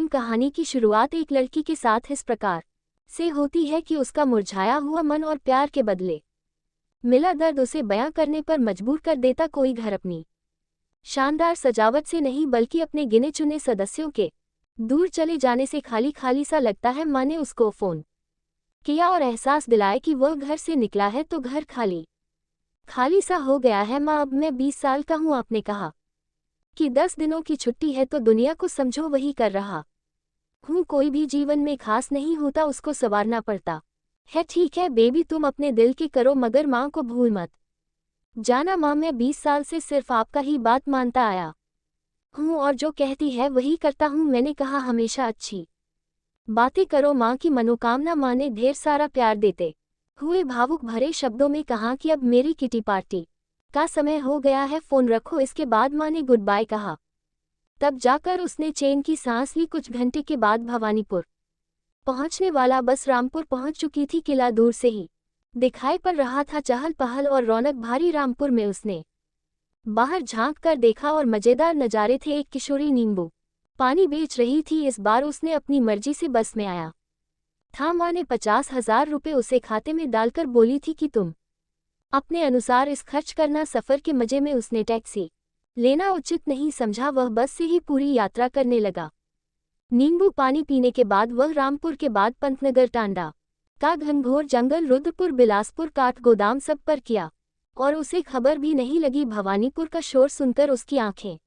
कहानी की शुरुआत एक लड़की के साथ इस प्रकार से होती है कि उसका मुरझाया हुआ मन और प्यार के बदले मिला दर्द उसे बयां करने पर मजबूर कर देता। कोई घर अपनी शानदार सजावट से नहीं बल्कि अपने गिने चुने सदस्यों के दूर चले जाने से खाली खाली सा लगता है। माँ ने उसको फोन किया और एहसास दिलाया कि वह घर से निकला है तो घर खाली खाली सा हो गया है। माँ, अब मैं 20 साल का हूँ। आपने कहा कि 10 दिनों की छुट्टी है तो दुनिया को समझो वही कर रहा हूँ। कोई भी जीवन में खास नहीं होता, उसको संवारना पड़ता है। ठीक है बेबी, तुम अपने दिल की करो मगर माँ को भूल मत जाना। माँ, मैं 20 साल से सिर्फ आपका ही बात मानता आया हूँ और जो कहती है वही करता हूँ। मैंने कहा हमेशा अच्छी बातें करो माँ की मनोकामना। माँ ने ढेर सारा प्यार देते हुए भावुक भरे शब्दों में कहा कि अब मेरी किटी पार्टी का समय हो गया है, फोन रखो। इसके बाद माँ ने गुड बाय कहा। तब जाकर उसने चैन की सांस ली। कुछ घंटे के बाद भवानीपुर पहुंचने वाला बस रामपुर पहुंच चुकी थी। किला दूर से ही दिखाई पड़ रहा था, चहल पहल और रौनक भारी। रामपुर में उसने बाहर झांक कर देखा और मजेदार नज़ारे थे। एक किशोरी नींबू पानी बेच रही थी। इस बार उसने अपनी मर्जी से बस में आया था। माँ ने 50,000 रुपये उसे खाते में डालकर बोली थी कि तुम अपने अनुसार इस खर्च करना। सफ़र के मजे में उसने टैक्सी लेना उचित नहीं समझा। वह बस से ही पूरी यात्रा करने लगा। नींबू पानी पीने के बाद वह रामपुर के बाद पंतनगर, टांडा का घनघोर जंगल, रुद्रपुर, बिलासपुर, काठगोदाम सब पर किया और उसे खबर भी नहीं लगी। भवानीपुर का शोर सुनकर उसकी आंखें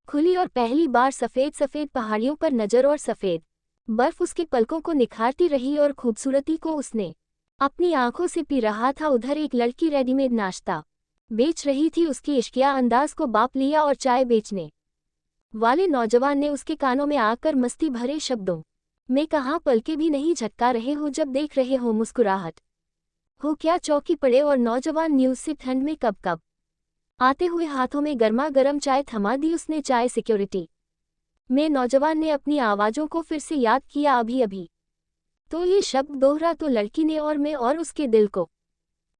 खुली और पहली बार सफ़ेद सफ़ेद पहाड़ियों पर नजर और सफ़ेद बर्फ उसके पलकों को निखारती रही और खूबसूरती को उसने अपनी आंखों से पी रहा था। उधर एक लड़की रेडीमेड नाश्ता बेच रही थी। उसकी इश्किया अंदाज को बाप लिया और चाय बेचने वाले नौजवान ने उसके कानों में आकर मस्ती भरे शब्दों में कहा, पलके भी नहीं झटका रहे हो जब देख रहे हो मुस्कुराहट हो क्या चौंकी पड़े। और नौजवान न्यूज़ से ठंड में कब कब आते हुए हाथों में गर्मा गर्म चाय थमा दी उसने। चाय सिक्योरिटी में नौजवान ने अपनी आवाज़ों को फिर से याद किया। अभी अभी तो ये शब्द दोहरा तो लड़की ने और मैं और उसके दिल को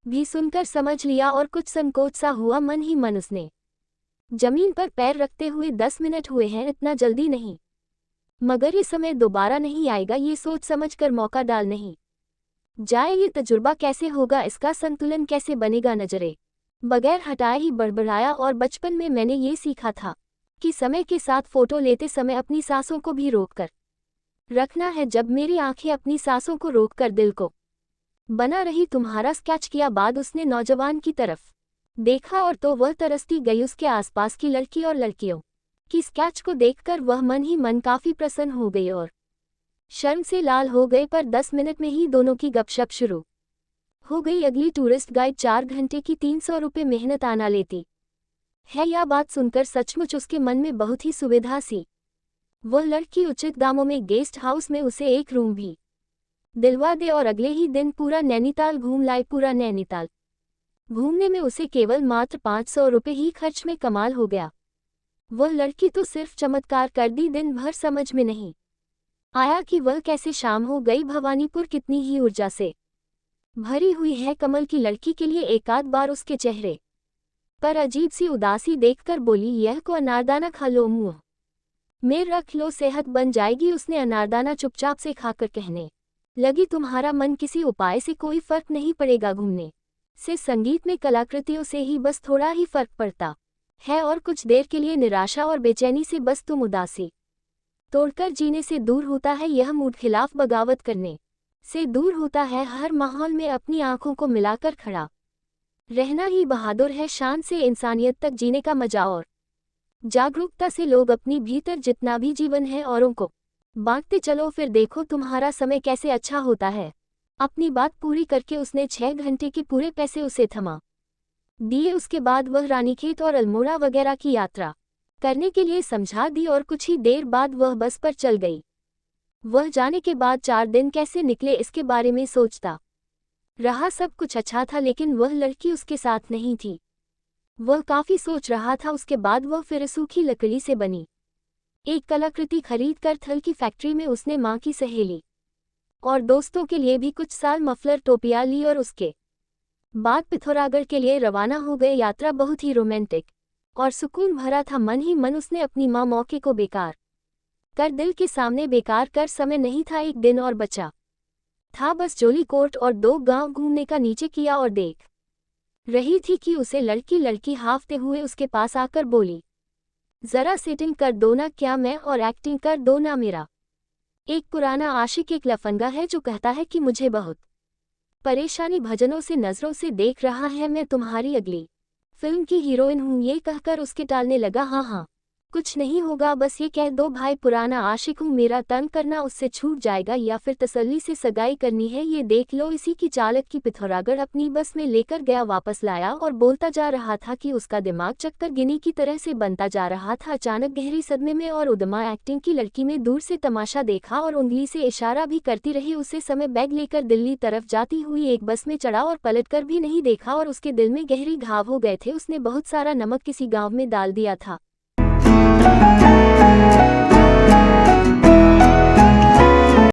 भी सुनकर समझ लिया और कुछ संकोच सा हुआ। मन ही मन उसने जमीन पर पैर रखते हुए 10 मिनट हुए हैं, इतना जल्दी नहीं, मगर ये समय दोबारा नहीं आएगा। ये सोच समझकर मौका डाल नहीं जाए। ये तजुर्बा कैसे होगा, इसका संतुलन कैसे बनेगा। नजरे बगैर हटाए ही बड़बड़ाया, और बचपन में मैंने ये सीखा था कि समय के साथ फोटो लेते समय अपनी सांसों को भी रोककर रखना है। जब मेरी आंखें अपनी सांसों को रोककर दिल को बना रही तुम्हारा स्केच किया। बाद उसने नौजवान की तरफ देखा और तो वह तरसती गई उसके आसपास की लड़की और लड़कियों की स्केच को देखकर वह मन ही मन काफी प्रसन्न हो गई और शर्म से लाल हो गए। पर 10 मिनट में ही दोनों की गपशप शुरू हो गई। अगली टूरिस्ट गाइड 4 घंटे की 300 रुपये मेहनत आना लेती है। यह बात सुनकर सचमुच उसके मन में बहुत ही सुविधा सी। वह लड़की उचित दामों में गेस्ट हाउस में उसे एक रूम भी दिलवा दे और अगले ही दिन पूरा नैनीताल घूम लाए। पूरा नैनीताल घूमने में उसे केवल मात्र 500 रुपये ही खर्च में कमाल हो गया। वह लड़की तो सिर्फ चमत्कार कर दी। दिन भर समझ में नहीं आया कि वह कैसे शाम हो गई। भवानीपुर कितनी ही ऊर्जा से भरी हुई है। कमल की लड़की के लिए एकाध बार उसके चेहरे पर अजीब सी उदासी देखकर बोली, यह को अनारदाना खा लो, मुंह में रख लो, सेहत बन जाएगी। उसने अनारदाना चुपचाप से खाकर कहने लगी, तुम्हारा मन किसी उपाय से कोई फर्क नहीं पड़ेगा। घूमने से, संगीत में कलाकृतियों से ही बस थोड़ा ही फर्क पड़ता है और कुछ देर के लिए निराशा और बेचैनी से बस तुम उदासी तोड़कर जीने से दूर होता है। यह मूड खिलाफ बगावत करने से दूर होता है। हर माहौल में अपनी आंखों को मिलाकर खड़ा रहना ही बहादुर है। शान से इंसानियत तक जीने का मजा और जागरूकता से लोग अपनी भीतर जितना भी जीवन है औरों को बांटते चलो, फिर देखो तुम्हारा समय कैसे अच्छा होता है। अपनी बात पूरी करके उसने 6 घंटे के पूरे पैसे उसे थमा दिए। उसके बाद वह रानीखेत और अल्मोड़ा वगैरह की यात्रा करने के लिए समझा दी और कुछ ही देर बाद वह बस पर चल गई। वह जाने के बाद 4 दिन कैसे निकले इसके बारे में सोचता रहा। सब कुछ अच्छा था लेकिन वह लड़की उसके साथ नहीं थी। वह काफी सोच रहा था। उसके बाद वह फिर सूखी लकड़ी से बनी एक कलाकृति खरीद कर थल की फैक्ट्री में उसने माँ की सहेली और दोस्तों के लिए भी कुछ साल मफलर टोपियां ली और उसके बाद पिथौरागढ़ के लिए रवाना हो गए। यात्रा बहुत ही रोमांटिक और सुकून भरा था। मन ही मन उसने अपनी माँ मौके को बेकार कर दिल के सामने बेकार कर समय नहीं था, एक दिन और बचा था बस जोली कोर्ट और 2 गांव घूमने का। नीचे किया और देख रही थी कि उसे लड़की हाफते हुए उसके पास आकर बोली, जरा सेटिंग कर दो ना क्या मैं, और एक्टिंग कर दो ना मेरा। एक पुराना आशिक एक लफंगा है जो कहता है कि मुझे बहुत परेशानी भजनों से नजरों से देख रहा है, मैं तुम्हारी अगली फिल्म की हीरोइन हूँ। ये कहकर उसके टालने लगा। हाँ कुछ नहीं होगा, बस ये कह दो भाई पुराना आशिक हूँ, मेरा तंग करना उससे छूट जाएगा या फिर तसल्ली से सगाई करनी है ये देख लो। इसी की चालक की पिथौरागढ़ अपनी बस में लेकर गया, वापस लाया और बोलता जा रहा था कि उसका दिमाग चक्कर गिनी की तरह से बनता जा रहा था। अचानक गहरी सदमे में और उदमा एक्टिंग की लड़की में दूर से तमाशा देखा और उंगली से इशारा भी करती रही। उसे समय बैग लेकर दिल्ली तरफ जाती हुई एक बस में चढ़ा और पलटकर भी नहीं देखा और उसके दिल में गहरी घाव हो गए थे। उसने बहुत सारा नमक किसी गाँव में डाल दिया था।